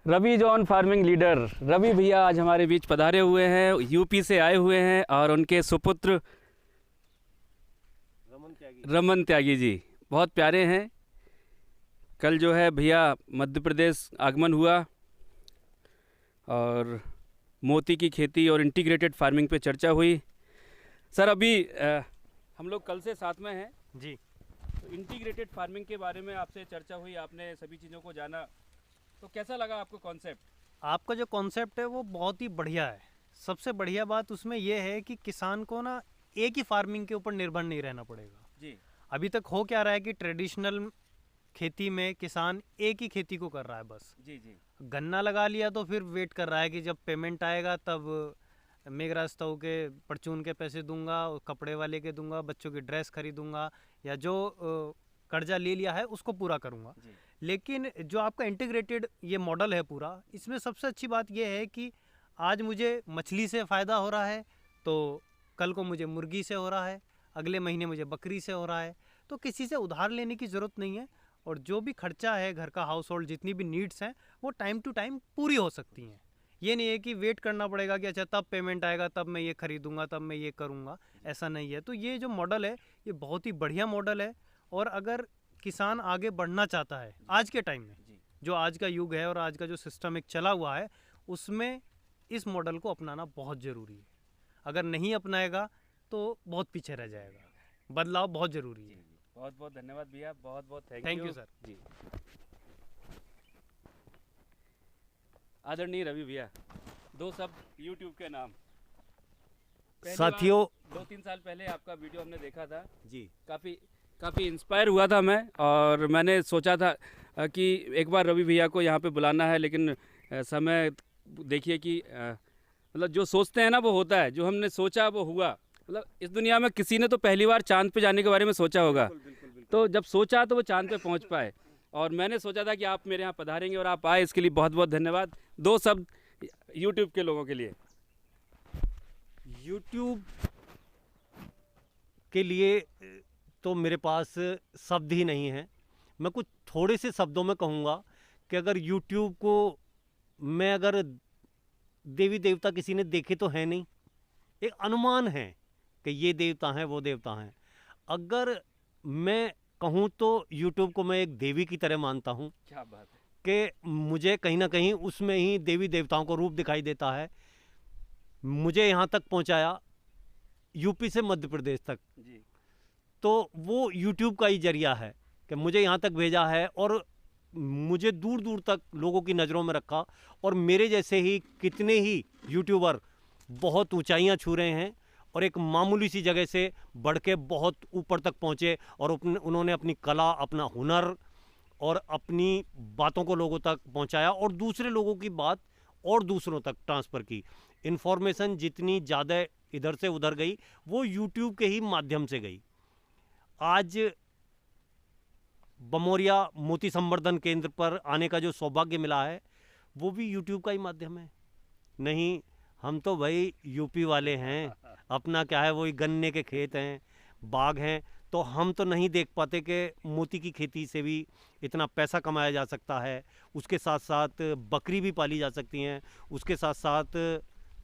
Ravi John farming leader Ravi भैया आज हमारे बीच पधारे हुए हैं, यूपी से आए हुए हैं और उनके सुपुत्र रमन त्यागी जी बहुत प्यारे हैं। कल जो है भैया मध्य प्रदेश आगमन हुआ और मोती की खेती और इंटीग्रेटेड फार्मिंग पे चर्चा हुई। सर अभी हम लोग कल से साथ में हैं जी। तो इंटीग्रेटेड फार्मिंग के बारे में आपसे चर्चा हुई, आपने सभी चीज़ों को जाना, तो कैसा लगा आपको कॉन्सेप्ट? आपका जो कॉन्सेप्ट है वो बहुत ही बढ़िया है। सबसे बढ़िया बात उसमें यह है कि किसान को ना एक ही फार्मिंग के ऊपर निर्भर नहीं रहना पड़ेगा जी। अभी तक हो क्या रहा है कि ट्रेडिशनल खेती में किसान एक ही खेती को कर रहा है बस। जी जी। गन्ना लगा लिया तो फिर वेट कर रहा है कि जब पेमेंट आएगा तब मेघराज ताऊ के परचून के पैसे दूंगा, कपड़े वाले के दूंगा, बच्चों की ड्रेस खरीदूंगा या जो कर्जा ले लिया है उसको पूरा करूंगा। लेकिन जो आपका इंटीग्रेटेड ये मॉडल है पूरा, इसमें सबसे अच्छी बात ये है कि आज मुझे मछली से फ़ायदा हो रहा है तो कल को मुझे मुर्गी से हो रहा है, अगले महीने मुझे बकरी से हो रहा है। तो किसी से उधार लेने की ज़रूरत नहीं है और जो भी खर्चा है घर का, हाउस होल्ड जितनी भी नीड्स हैं वो टाइम टू टाइम पूरी हो सकती हैं। ये नहीं है कि वेट करना पड़ेगा कि अच्छा तब पेमेंट आएगा तब मैं ये खरीदूंगा तब मैं ये करूँगा, ऐसा नहीं है। तो ये जो मॉडल है ये बहुत ही बढ़िया मॉडल है और अगर किसान आगे बढ़ना चाहता है आज के टाइम में, जो आज का युग है और आज का जो सिस्टम एक चला हुआ है उसमें इस मॉडल को अपनाना बहुत ज़रूरी है। अगर नहीं अपनाएगा तो बहुत पीछे रह जाएगा। बदलाव बहुत ज़रूरी है। बहुत बहुत धन्यवाद भैया, बहुत बहुत थैंक यू सर। जी। आदरणीय रवि भैया, दो शब्द यूट्यूब के नाम। साथियों 2-3 साल पहले आपका वीडियो हमने देखा था जी, काफ़ी इंस्पायर हुआ था मैं, और मैंने सोचा था कि एक बार रवि भैया को यहाँ पे बुलाना है, लेकिन समय देखिए कि मतलब जो सोचते हैं ना वो होता है, जो हमने सोचा वो हुआ। मतलब इस दुनिया में किसी ने तो पहली बार चांद पे जाने के बारे में सोचा होगा, तो जब सोचा तो वो चांद पे पहुँच पाए, और मैंने सोचा था कि आप मेरे यहाँ पधारेंगे और आप आए, इसके लिए बहुत बहुत धन्यवाद। दो शब्द यूट्यूब के लोगों के लिए। यूट्यूब के लिए तो मेरे पास शब्द ही नहीं है। मैं कुछ थोड़े से शब्दों में कहूँगा कि अगर यूट्यूब को मैं अगर देवी देवता किसी ने देखे तो है नहीं, एक अनुमान है कि ये देवता हैं वो देवता हैं। अगर मैं कहूँ तो यूट्यूब को मैं एक देवी की तरह मानता हूँ। क्या बात है कि मुझे कहीं ना कहीं उसमें ही देवी देवताओं को रूप दिखाई देता है। मुझे यहाँ तक पहुँचाया यूपी से मध्य प्रदेश तक जी। तो वो यूट्यूब का ही जरिया है कि मुझे यहाँ तक भेजा है और मुझे दूर दूर तक लोगों की नज़रों में रखा। और मेरे जैसे ही कितने ही यूट्यूबर बहुत ऊंचाइयाँ छू रहे हैं और एक मामूली सी जगह से बढ़ के बहुत ऊपर तक पहुँचे और उन्होंने अपनी कला, अपना हुनर और अपनी बातों को लोगों तक पहुँचाया और दूसरे लोगों की बात और दूसरों तक ट्रांसफ़र की। इन्फॉर्मेशन जितनी ज़्यादा इधर से उधर गई वो यूट्यूब के ही माध्यम से गई। आज बमोरिया मोती संवर्धन केंद्र पर आने का जो सौभाग्य मिला है वो भी यूट्यूब का ही माध्यम है। नहीं, हम तो भाई यूपी वाले हैं, अपना क्या है वही गन्ने के खेत हैं, बाग हैं, तो हम तो नहीं देख पाते कि मोती की खेती से भी इतना पैसा कमाया जा सकता है। उसके साथ साथ बकरी भी पाली जा सकती हैं, उसके साथ साथ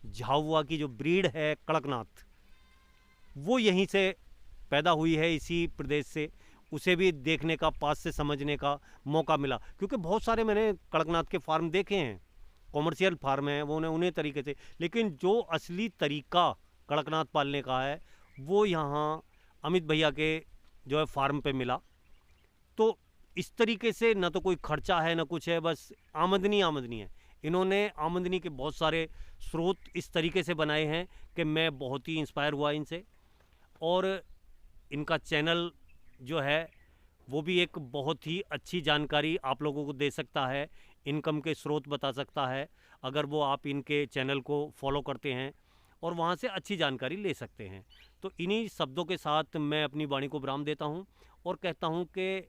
झाउआ की जो ब्रीड है कड़कनाथ, वो यहीं से पैदा हुई है, इसी प्रदेश से। उसे भी देखने का, पास से समझने का मौका मिला, क्योंकि बहुत सारे मैंने कड़कनाथ के फार्म देखे हैं, कॉमर्शियल फार्म हैं, वो उन्हें तरीके से, लेकिन जो असली तरीका कड़कनाथ पालने का है वो यहाँ अमित भैया के जो है फार्म पे मिला। तो इस तरीके से ना तो कोई खर्चा है ना कुछ है, बस आमदनी है। इन्होंने आमदनी के बहुत सारे स्रोत इस तरीके से बनाए हैं कि मैं बहुत ही इंस्पायर हुआ इनसे। और इनका चैनल जो है वो भी एक बहुत ही अच्छी जानकारी आप लोगों को दे सकता है, इनकम के स्रोत बता सकता है, अगर वो आप इनके चैनल को फॉलो करते हैं और वहाँ से अच्छी जानकारी ले सकते हैं। तो इन्हीं शब्दों के साथ मैं अपनी वाणी को विराम देता हूँ और कहता हूँ कि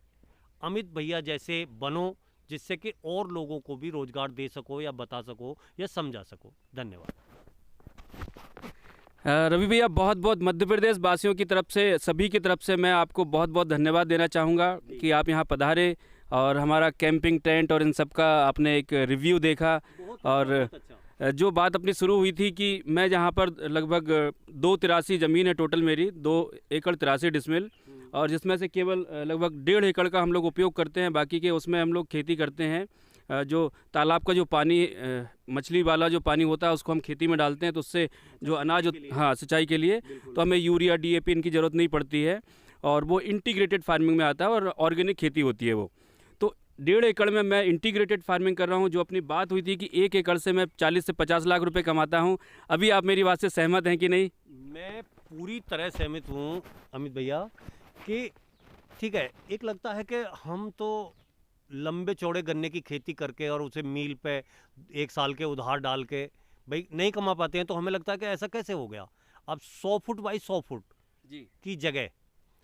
अमित भैया जैसे बनो, जिससे कि और लोगों को भी रोज़गार दे सको या बता सको या समझा सको। धन्यवाद। रवि भैया, बहुत बहुत मध्य प्रदेश वासियों की तरफ से, सभी की तरफ से मैं आपको बहुत बहुत धन्यवाद देना चाहूँगा कि आप यहाँ पधारे और हमारा कैंपिंग टेंट और इन सब का आपने एक रिव्यू देखा। और जो बात अपनी शुरू हुई थी कि मैं जहाँ पर लगभग 283 ज़मीन है टोटल मेरी, 2 एकड़ 83 डिसमिल, और जिसमें से केवल लगभग 1.5 एकड़ का हम लोग उपयोग करते हैं, बाकी के उसमें हम लोग खेती करते हैं। जो तालाब का जो पानी, मछली वाला जो पानी होता है उसको हम खेती में डालते हैं, तो उससे जो अनाज, हाँ, सिंचाई के लिए, तो हमें यूरिया DAP इनकी ज़रूरत नहीं पड़ती है, और वो इंटीग्रेटेड फार्मिंग में आता है और ऑर्गेनिक खेती होती है वो। तो 1.5 एकड़ में मैं इंटीग्रेटेड फार्मिंग कर रहा हूँ। जो अपनी बात हुई थी कि 1 एकड़ से मैं 40 से 50 लाख रुपए कमाता हूँ, अभी आप मेरी बात से सहमत हैं कि नहीं? मैं पूरी तरह सहमत हूँ अमित भैया कि ठीक है, एक लगता है कि हम तो लंबे चौड़े गन्ने की खेती करके और उसे मील पे 1 साल के उधार डाल के भाई नहीं कमा पाते हैं, तो हमें लगता है कि ऐसा कैसे हो गया। अब 100 फुट बाई 100 फुट जी। की जगह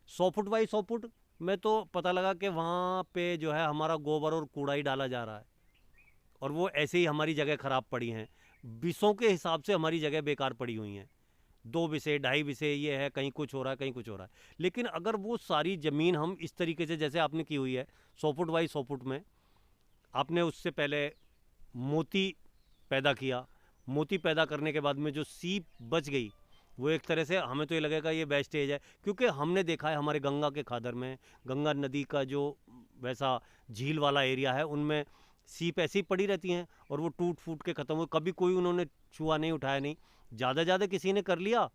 100 फुट बाई 100 फुट में तो पता लगा कि वहाँ पे जो है हमारा गोबर और कूड़ा ही डाला जा रहा है, और वो ऐसे ही हमारी जगह ख़राब पड़ी हैं। बिसों के हिसाब से हमारी जगह बेकार पड़ी हुई हैं, 2 बिसे 2.5 बिसे ये है, कहीं कुछ हो रहा है, कहीं कुछ हो रहा है। लेकिन अगर वो सारी ज़मीन हम इस तरीके से जैसे आपने की हुई है 100 फुट बाई 100 फुट में, आपने उससे पहले मोती पैदा किया, मोती पैदा करने के बाद में जो सीप बच गई, वो एक तरह से हमें तो ये लगेगा ये वेस्टेज है, क्योंकि हमने देखा है हमारे गंगा के खादर में, गंगा नदी का जो वैसा झील वाला एरिया है, उनमें सीप ऐसी ही पड़ी रहती हैं और वो टूट फूट के ख़त्म हो, कभी कोई उन्होंने छुआ नहीं, उठाया नहीं। ज़्यादा किसी ने कर लिया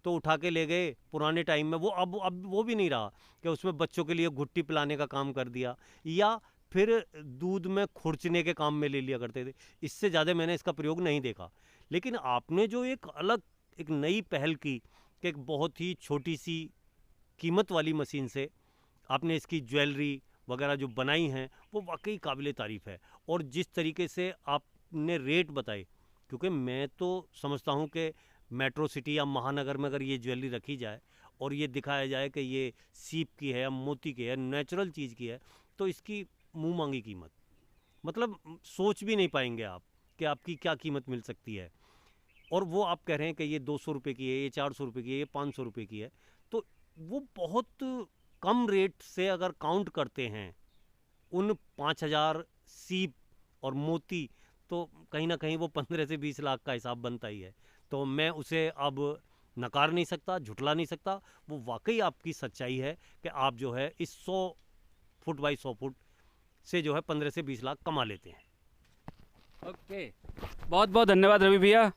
तो उठा के ले गए पुराने टाइम में, वो अब वो भी नहीं रहा कि उसमें बच्चों के लिए घुट्टी पिलाने का काम कर दिया, या फिर दूध में खुरचने के काम में ले लिया करते थे। इससे ज़्यादा मैंने इसका प्रयोग नहीं देखा। लेकिन आपने जो एक अलग एक नई पहल की कि एक बहुत ही छोटी सी कीमत वाली मशीन से आपने इसकी ज्वेलरी वगैरह जो बनाई हैं, वो वाकई काबिले तारीफ़ है। और जिस तरीके से आपने रेट बताए, क्योंकि मैं तो समझता हूँ कि मेट्रो सिटी या महानगर में अगर ये ज्वेलरी रखी जाए और ये दिखाया जाए कि ये सीप की है या मोती की है, नेचुरल चीज़ की है, तो इसकी मुँह मांगी कीमत, मतलब सोच भी नहीं पाएंगे आप कि आपकी क्या कीमत मिल सकती है। और वो आप कह रहे हैं कि ये 200 रुपये की है, ये 400 रुपये की है, ये 500 रुपये की है, तो वो बहुत कम रेट से अगर काउंट करते हैं उन 5000 सीप और मोती, तो कहीं ना कहीं वो 15 से 20 लाख का हिसाब बनता ही है। तो मैं उसे अब नकार नहीं सकता, झुठला नहीं सकता। वो वाकई आपकी सच्चाई है कि आप जो है इस 100 फुट बाई 100 फुट से जो है 15 से 20 लाख कमा लेते हैं। ओके, बहुत बहुत धन्यवाद रवि भैया।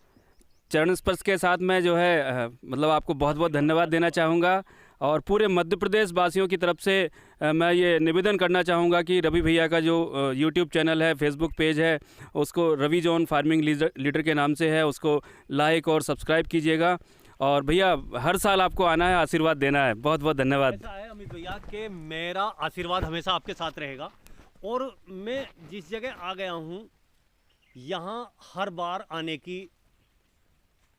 चरण स्पर्श के साथ मैं जो है मतलब आपको बहुत बहुत धन्यवाद देना चाहूँगा, और पूरे मध्य प्रदेश वासियों की तरफ से मैं ये निवेदन करना चाहूँगा कि रवि भैया का जो यूट्यूब चैनल है, फेसबुक पेज है, उसको रवि जॉन फार्मिंग लीडर के नाम से है, उसको लाइक और सब्सक्राइब कीजिएगा। और भैया हर साल आपको आना है, आशीर्वाद देना है। बहुत बहुत धन्यवाद। ऐसा है अमित भैया कि मेरा आशीर्वाद हमेशा आपके साथ रहेगा, और मैं जिस जगह आ गया हूँ यहाँ हर बार आने की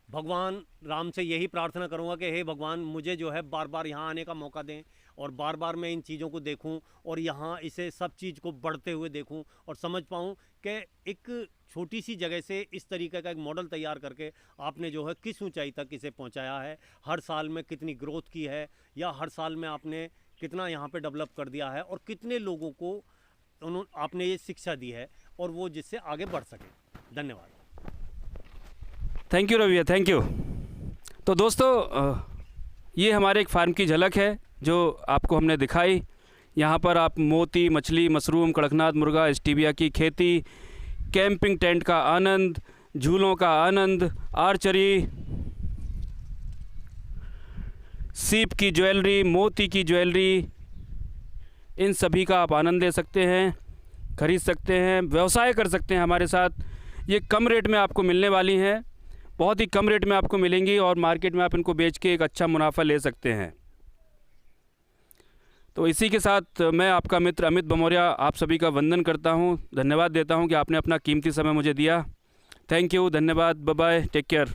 भगवान राम से यही प्रार्थना करूंगा कि हे भगवान, मुझे जो है बार बार यहाँ आने का मौका दें, और बार बार मैं इन चीज़ों को देखूं और यहाँ इसे सब चीज़ को बढ़ते हुए देखूं और समझ पाऊं कि एक छोटी सी जगह से इस तरीके का एक मॉडल तैयार करके आपने जो है किस ऊंचाई तक इसे पहुँचाया है, हर साल में कितनी ग्रोथ की है, या हर साल में आपने कितना यहाँ पर डेवलप कर दिया है, और कितने लोगों को आपने ये शिक्षा दी है, और वो जिससे आगे बढ़ सके। धन्यवाद। Thank you Ravi, thank you. तो दोस्तों, ये हमारे एक फार्म की झलक है जो आपको हमने दिखाई। यहाँ पर आप मोती, मछली, मशरूम, कड़कनाथ मुर्गा, स्टीविया की खेती, कैंपिंग टेंट का आनंद, झूलों का आनंद, आर्चरी, सीप की ज्वेलरी, मोती की ज्वेलरी, इन सभी का आप आनंद ले सकते हैं, खरीद सकते हैं, व्यवसाय कर सकते हैं हमारे साथ। ये कम रेट में आपको मिलने वाली हैं, बहुत ही कम रेट में आपको मिलेंगी, और मार्केट में आप इनको बेच के एक अच्छा मुनाफा ले सकते हैं। तो इसी के साथ मैं आपका मित्र अमित बमोरिया आप सभी का वंदन करता हूं, धन्यवाद देता हूं कि आपने अपना कीमती समय मुझे दिया। थैंक यू, धन्यवाद, बाय बाय, टेक केयर।